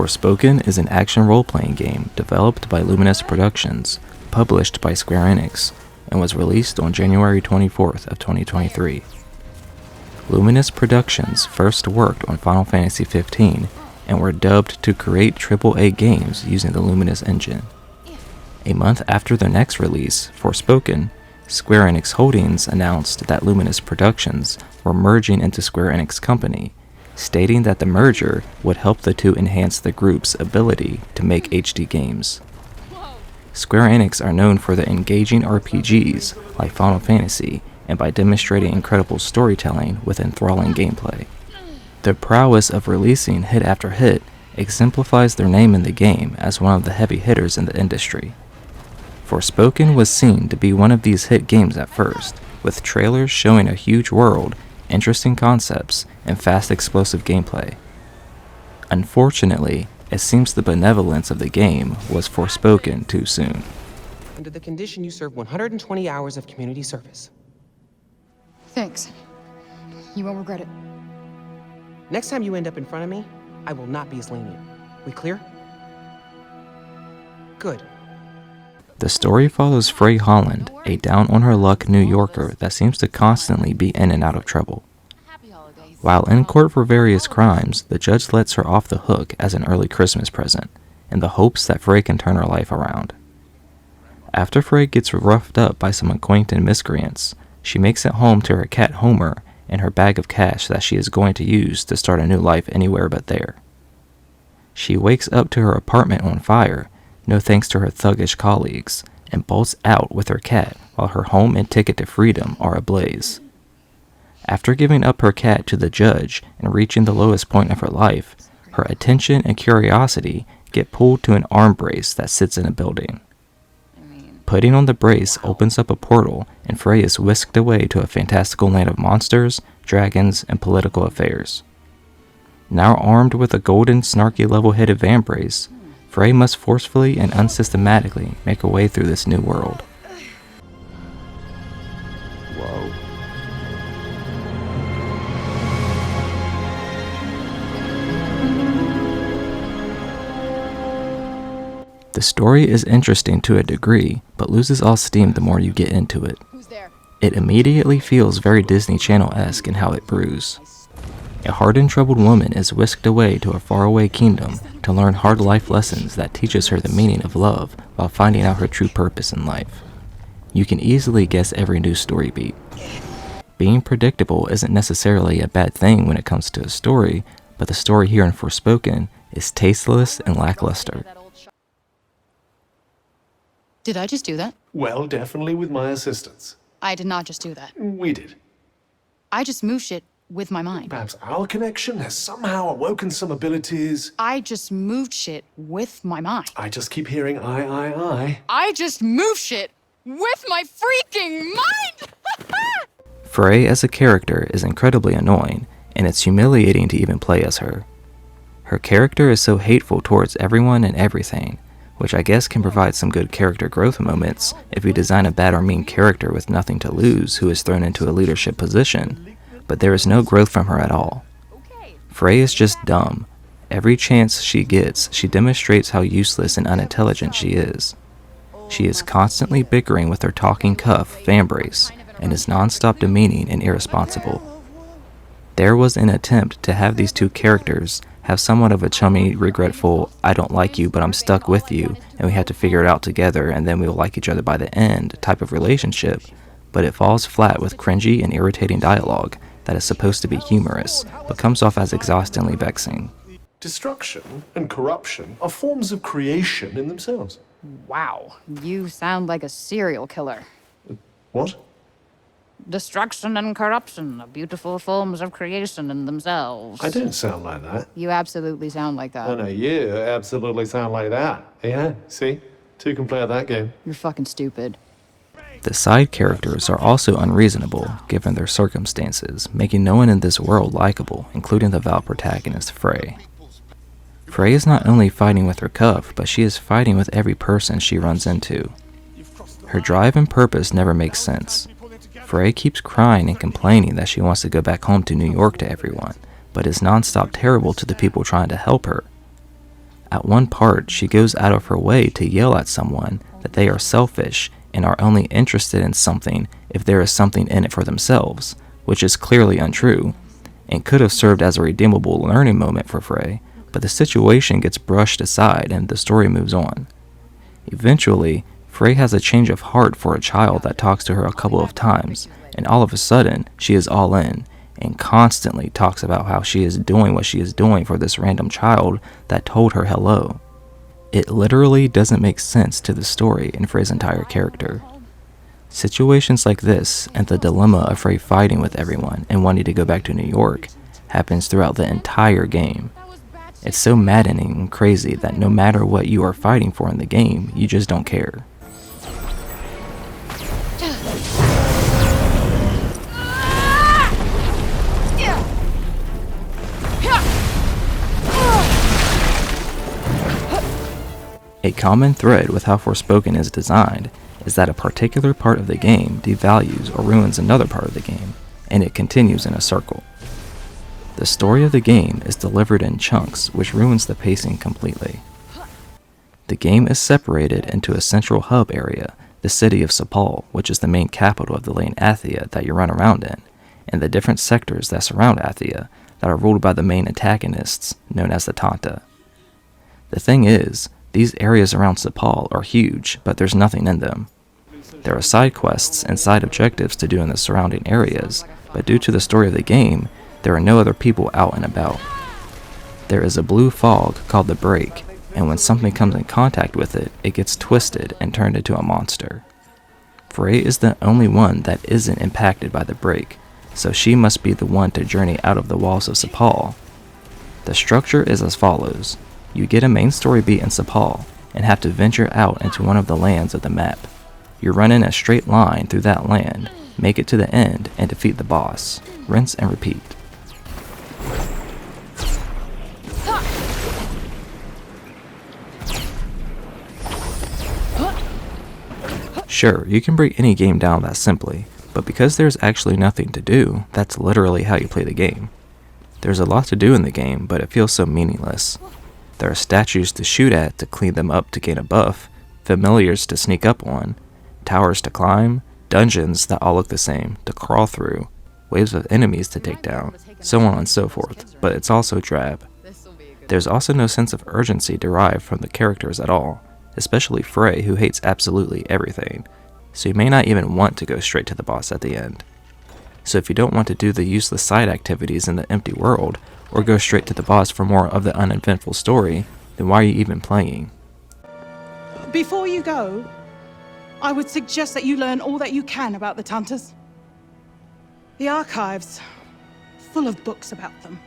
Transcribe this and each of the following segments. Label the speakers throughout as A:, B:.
A: Forspoken is an action role-playing game developed by Luminous Productions, published by Square Enix, and was released on January 24th of 2023. Luminous Productions first worked on Final Fantasy XV and were dubbed to create AAA games using the Luminous engine. A month after their next release, Forspoken, Square Enix Holdings announced that Luminous Productions were merging into Square Enix Company, stating that the merger would help the two enhance the group's ability to make HD games. Square Enix are known for their engaging RPGs like Final Fantasy and by demonstrating incredible storytelling with enthralling gameplay. Their prowess of releasing hit after hit exemplifies their name in the game as one of the heavy hitters in the industry. Forspoken was seen to be one of these hit games at first, with trailers showing a huge world, interesting concepts, and fast explosive gameplay. Unfortunately, it seems the benevolence of the game was forspoken too soon.
B: Under the condition you serve 120 hours of community service.
C: Thanks. You won't regret it.
B: Next time you end up in front of me, I will not be as lenient. We clear? Good.
A: The story follows Frey Holland, a down-on-her-luck New Yorker that seems to constantly be in and out of trouble. While in court for various crimes, the judge lets her off the hook as an early Christmas present, in the hopes that Frey can turn her life around. After Frey gets roughed up by some acquainted miscreants, she makes it home to her cat Homer and her bag of cash that she is going to use to start a new life anywhere but there. She wakes up to her apartment on fire, no thanks to her thuggish colleagues, and bolts out with her cat while her home and ticket to freedom are ablaze. After giving up her cat to the judge and reaching the lowest point of her life, her attention and curiosity get pulled to an arm brace that sits in a building. Putting on the brace opens up a portal, and Frey is whisked away to a fantastical land of monsters, dragons, and political affairs. Now armed with a golden, snarky level-headed vambrace, Frey must forcefully and unsystematically make her way through this new world. Whoa. The story is interesting to a degree, but loses all steam the more you get into it. It immediately feels very Disney Channel-esque in how it brews. A hardened, troubled woman is whisked away to a faraway kingdom to learn hard life lessons that teaches her the meaning of love while finding out her true purpose in life. You can easily guess every new story beat. Being predictable isn't necessarily a bad thing when it comes to a story, but the story here in Forspoken is tasteless and lackluster.
C: Did I just do that?
D: Well, definitely with my assistance.
C: I did not just do that.
D: We did.
C: I just moved shit with my mind.
D: Perhaps our connection has somehow awoken some abilities.
C: I just moved shit with my mind.
D: I just keep hearing I.
C: I just moved shit with my freaking mind!
A: Frey as a character is incredibly annoying, and it's humiliating to even play as her. Her character is so hateful towards everyone and everything, which I guess can provide some good character growth moments if you design a bad or mean character with nothing to lose who is thrown into a leadership position, but there is no growth from her at all. Frey is just dumb. Every chance she gets, she demonstrates how useless and unintelligent she is. She is constantly bickering with her talking cuff, Vambrace, and is non-stop demeaning and irresponsible. There was an attempt to have these two characters have somewhat of a chummy, regretful, I don't like you but I'm stuck with you and we have to figure it out together and then we will like each other by the end type of relationship, but it falls flat with cringy and irritating dialogue that is supposed to be humorous, but comes off as exhaustingly vexing.
D: Destruction and corruption are forms of creation in themselves.
C: Wow, you sound like a serial killer.
D: What?
C: Destruction and corruption are beautiful forms of creation in themselves.
D: I don't sound like that.
C: You absolutely sound like that.
D: Oh no, you absolutely sound like that. Yeah, see? Two can play at that game.
C: You're fucking stupid.
A: The side characters are also unreasonable, given their circumstances, making no one in this world likable, including the Val protagonist, Frey. Frey is not only fighting with her cuff, but she is fighting with every person she runs into. Her drive and purpose never makes sense. Frey keeps crying and complaining that she wants to go back home to New York to everyone, but is non-stop terrible to the people trying to help her. At one part, she goes out of her way to yell at someone that they are selfish and are only interested in something if there is something in it for themselves, which is clearly untrue, and could have served as a redeemable learning moment for Frey, but the situation gets brushed aside and the story moves on. Eventually, Frey has a change of heart for a child that talks to her a couple of times, and all of a sudden, she is all in, and constantly talks about how she is doing what she is doing for this random child that told her hello. It literally doesn't make sense to the story and Frey's entire character. Situations like this, and the dilemma of Frey fighting with everyone and wanting to go back to New York, happens throughout the entire game. It's so maddening and crazy that no matter what you are fighting for in the game, you just don't care. A common thread with how Forspoken is designed is that a particular part of the game devalues or ruins another part of the game, and it continues in a circle. The story of the game is delivered in chunks, which ruins the pacing completely. The game is separated into a central hub area, the city of Sepal, which is the main capital of the lane Athia that you run around in, and the different sectors that surround Athia that are ruled by the main antagonists, known as the Tanta. The thing is, these areas around Sepal are huge, but there's nothing in them. There are side quests and side objectives to do in the surrounding areas, but due to the story of the game, there are no other people out and about. There is a blue fog called the Break, and when something comes in contact with it, it gets twisted and turned into a monster. Frey is the only one that isn't impacted by the Break, so she must be the one to journey out of the walls of Sepal. The structure is as follows. You get a main story beat in Sepal, and have to venture out into one of the lands of the map. You run in a straight line through that land, make it to the end, and defeat the boss. Rinse and repeat. Sure, you can break any game down that simply, but because there's actually nothing to do, that's literally how you play the game. There's a lot to do in the game, but it feels so meaningless. There are statues to shoot at to clean them up to gain a buff, familiars to sneak up on, towers to climb, dungeons that all look the same to crawl through, waves of enemies to take down, so on and so forth, but it's also drab. There's also no sense of urgency derived from the characters at all, especially Frey, who hates absolutely everything, so you may not even want to go straight to the boss at the end. So if you don't want to do the useless side activities in the empty world, or go straight to the boss for more of the uneventful story, then why are you even playing?
E: Before you go, I would suggest that you learn all that you can about the Tantas. The archives, full of books about them.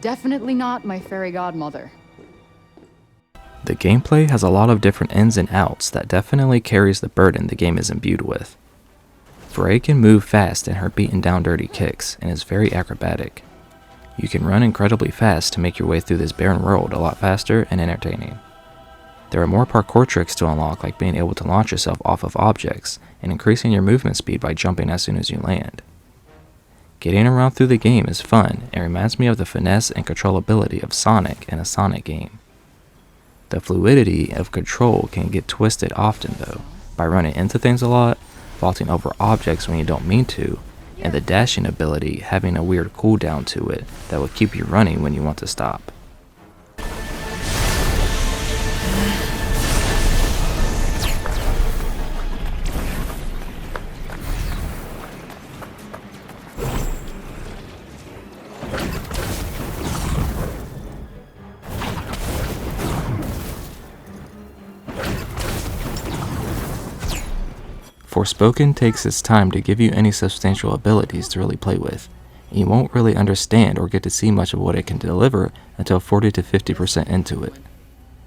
C: Definitely not my fairy godmother.
A: The gameplay has a lot of different ins and outs that definitely carries the burden the game is imbued with. Frey can move fast in her beaten down dirty kicks and is very acrobatic. You can run incredibly fast to make your way through this barren world a lot faster and entertaining. There are more parkour tricks to unlock, like being able to launch yourself off of objects and increasing your movement speed by jumping as soon as you land. Getting around through the game is fun and reminds me of the finesse and controllability of Sonic in a Sonic game. The fluidity of control can get twisted often though, by running into things a lot, vaulting over objects when you don't mean to, and the dashing ability having a weird cooldown to it that will keep you running when you want to stop. Forspoken takes its time to give you any substantial abilities to really play with, and you won't really understand or get to see much of what it can deliver until 40 to 50% into it.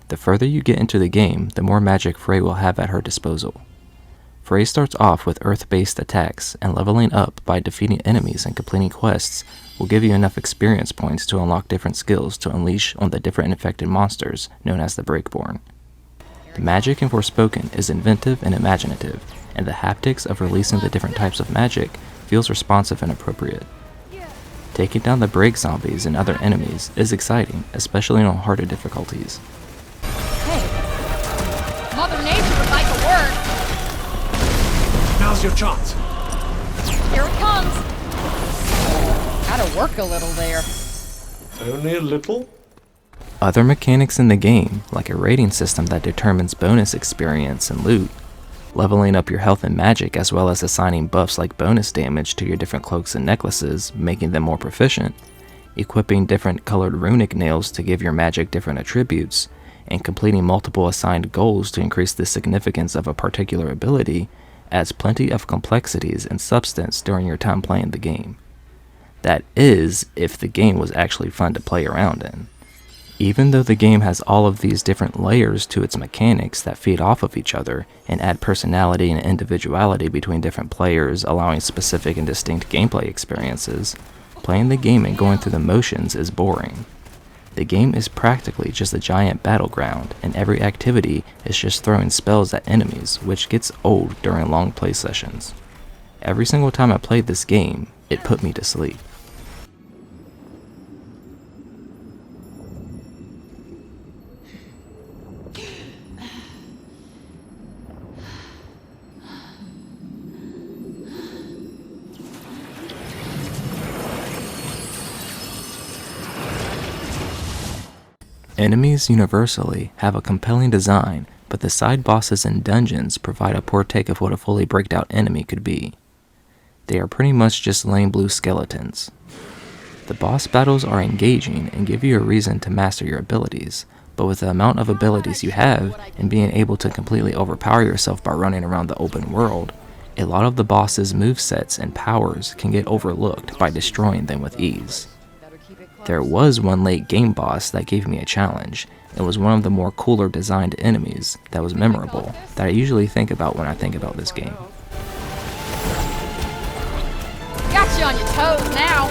A: The further you get into the game, the more magic Frey will have at her disposal. Frey starts off with earth-based attacks, and leveling up by defeating enemies and completing quests will give you enough experience points to unlock different skills to unleash on the different infected monsters known as the Breakborn. The magic in Forspoken is inventive and imaginative, and the haptics of releasing the different types of magic feels responsive and appropriate. Taking down the break zombies and other enemies is exciting, especially on harder difficulties.
C: Hey, Mother Nature would like a word.
D: Now's your chance.
C: Here it comes. Gotta work a little there.
D: Only a little.
A: Other mechanics in the game, like a rating system that determines bonus experience and loot, leveling up your health and magic, as well as assigning buffs like bonus damage to your different cloaks and necklaces, making them more proficient, equipping different colored runic nails to give your magic different attributes, and completing multiple assigned goals to increase the significance of a particular ability, adds plenty of complexities and substance during your time playing the game. That is, if the game was actually fun to play around in. Even though the game has all of these different layers to its mechanics that feed off of each other and add personality and individuality between different players, allowing specific and distinct gameplay experiences, playing the game and going through the motions is boring. The game is practically just a giant battleground, and every activity is just throwing spells at enemies, which gets old during long play sessions. Every single time I played this game, it put me to sleep. Enemies universally have a compelling design, but the side bosses and dungeons provide a poor take of what a fully bricked out enemy could be. They are pretty much just lame blue skeletons. The boss battles are engaging and give you a reason to master your abilities, but with the amount of abilities you have and being able to completely overpower yourself by running around the open world, a lot of the boss's movesets and powers can get overlooked by destroying them with ease. There was one late game boss that gave me a challenge. It was one of the more cooler designed enemies that was memorable, that I usually think about when I think about this game.
C: Got you on your toes now.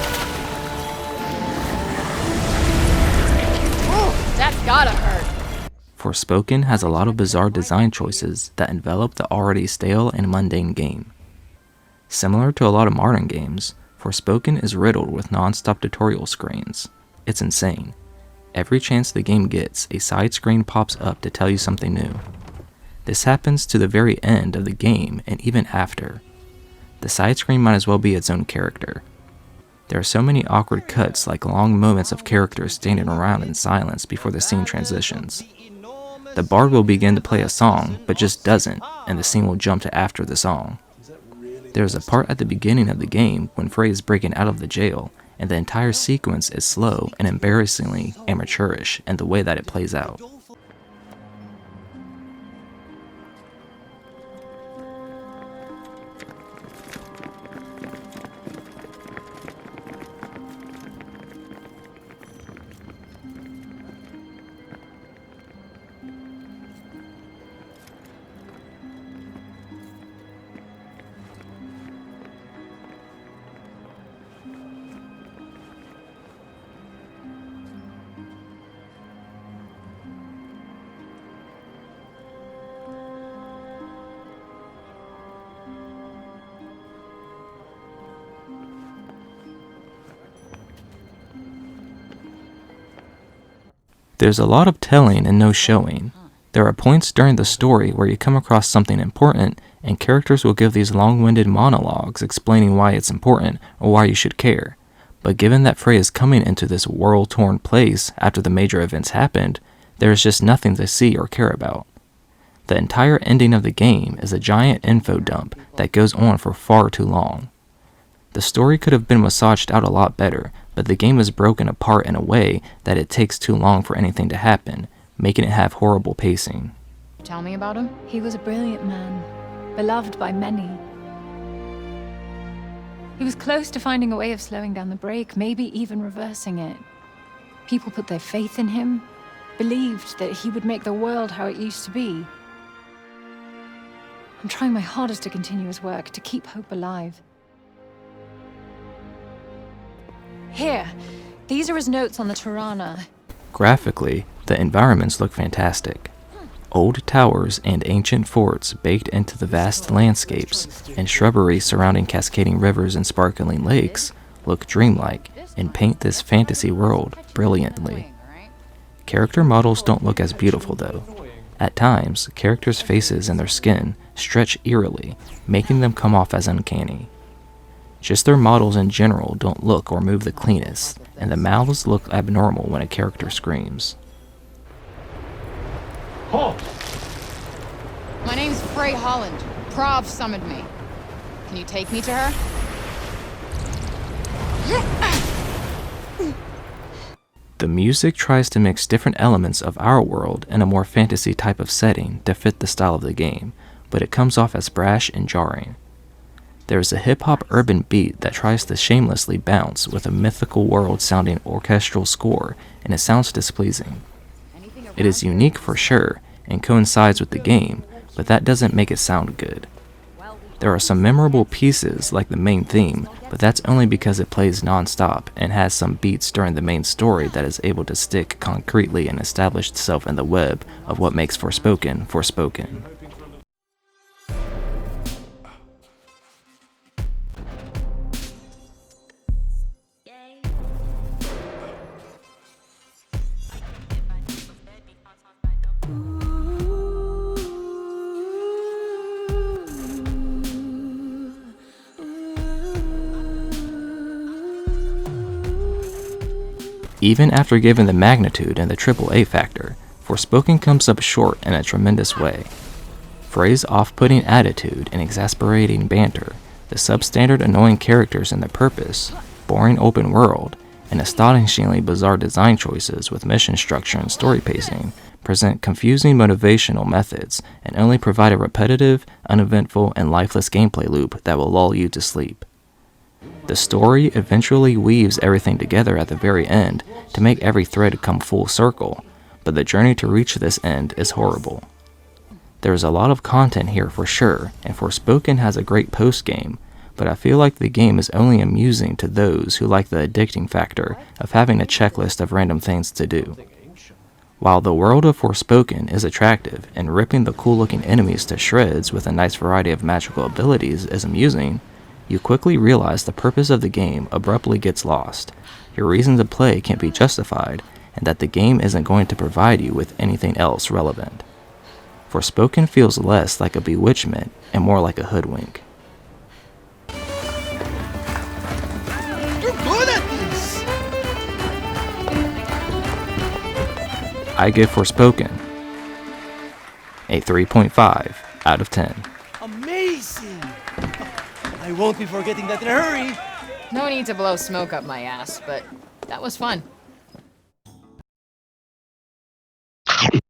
C: Ooh, that's gotta hurt.
A: Forspoken has a lot of bizarre design choices that envelop the already stale and mundane game. Similar to a lot of modern games, Forspoken is riddled with non-stop tutorial screens. It's insane. Every chance the game gets, a side screen pops up to tell you something new. This happens to the very end of the game and even after. The side screen might as well be its own character. There are so many awkward cuts, like long moments of characters standing around in silence before the scene transitions. The bard will begin to play a song, but just doesn't, and the scene will jump to after the song. There's a part at the beginning of the game when Frey is breaking out of the jail, and the entire sequence is slow and embarrassingly amateurish in the way that it plays out. There's a lot of telling and no showing. There are points during the story where you come across something important, and characters will give these long-winded monologues explaining why it's important or why you should care. But given that Frey is coming into this world-torn place after the major events happened, there is just nothing to see or care about. The entire ending of the game is a giant info dump that goes on for far too long. The story could have been massaged out a lot better, but the game is broken apart in a way that it takes too long for anything to happen, making it have horrible pacing.
C: Tell me about him.
F: He was a brilliant man, beloved by many. He was close to finding a way of slowing down the break, maybe even reversing it. People put their faith in him, believed that he would make the world how it used to be. I'm trying my hardest to continue his work, to keep hope alive. Here, these are his notes on the Tirana.
A: Graphically, the environments look fantastic. Old towers and ancient forts baked into the vast landscapes, and shrubbery surrounding cascading rivers and sparkling lakes look dreamlike, and paint this fantasy world brilliantly. Character models don't look as beautiful though. At times, characters' faces and their skin stretch eerily, making them come off as uncanny. Just their models in general don't look or move the cleanest, and the mouths look abnormal when a character screams.
D: Halt!
C: My name's Frey Holland. Prov summoned me. Can you take me to her?
A: The music tries to mix different elements of our world in a more fantasy type of setting to fit the style of the game, but it comes off as brash and jarring. There is a hip-hop urban beat that tries to shamelessly bounce with a mythical world-sounding orchestral score, and it sounds displeasing. It is unique for sure, and coincides with the game, but that doesn't make it sound good. There are some memorable pieces like the main theme, but that's only because it plays non-stop and has some beats during the main story that is able to stick concretely and establish itself in the web of what makes Forspoken Forspoken. Even after giving the magnitude and the AAA factor, Forspoken comes up short in a tremendous way. Frey's off-putting attitude and exasperating banter, the substandard annoying characters and their purpose, boring open world, and astonishingly bizarre design choices with mission structure and story pacing present confusing motivational methods and only provide a repetitive, uneventful, and lifeless gameplay loop that will lull you to sleep. The story eventually weaves everything together at the very end to make every thread come full circle, but the journey to reach this end is horrible. There is a lot of content here for sure, and Forspoken has a great post-game, but I feel like the game is only amusing to those who like the addicting factor of having a checklist of random things to do. While the world of Forspoken is attractive and ripping the cool-looking enemies to shreds with a nice variety of magical abilities is amusing, you quickly realize the purpose of the game abruptly gets lost, your reason to play can't be justified, and that the game isn't going to provide you with anything else relevant. Forspoken feels less like a bewitchment and more like a hoodwink.
G: You're good at this!
A: I give Forspoken a 3.5 out of 10.
G: Amazing! I won't be forgetting that in a hurry.
C: No need to blow smoke up my ass, but that was fun.